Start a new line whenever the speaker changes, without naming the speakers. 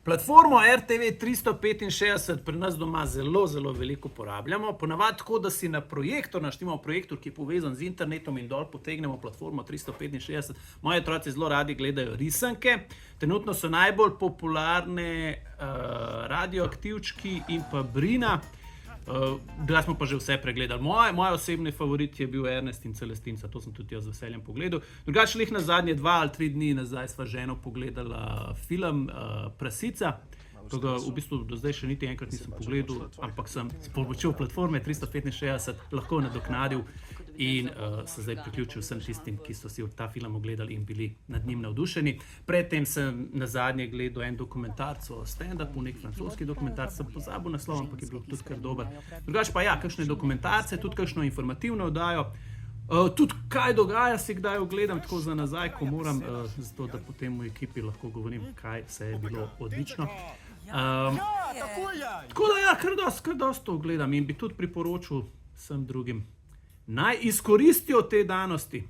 Platformo RTV 365 pri nas doma zelo, zelo veliko uporabljamo. Ponavadi tako, da si na projektor, naštimamo projektor, ki je povezan z internetom in dol potegnemo platformo 365. Moji otroci zelo radi gledajo risanke. Trenutno so najbolj popularne Radioaktivčki in pa Brina. Bila smo pa že vse pregledali. Moj osebni favorit je bil Ernest in Celestinca, to sem tudi jaz z veseljem pogledal. Drugače lih na zadnje 2 ali 3 dni nazaj sva ženo pogledala film Prasica, to ga v bistvu do zdaj še niti enkrat nisem pogledal, ampak sem s pomočjo platforme 365 lahko nadoknadil in se zdaj priključil vsem tistim, ki so si ta film ogledali in bili nad njim navdušeni. Predtem sem na zadnje gledal en dokumentarc o stand-upu, nek francoski dokumentarc, sem pozabil naslov, ampak je bil tudi kar dober. Drugače pa ja, kakšne dokumentarce, tudi kakšno informativno oddajo. Tudi kaj dogaja, si kdaj ogledam tako za nazaj, ko moram, zato da potem v ekipi lahko govorim, kaj vse je bilo odlično. Tako da ja, kar dosti to gledam in bi tudi priporočil vsem drugim. Naj izkoristijo te danosti.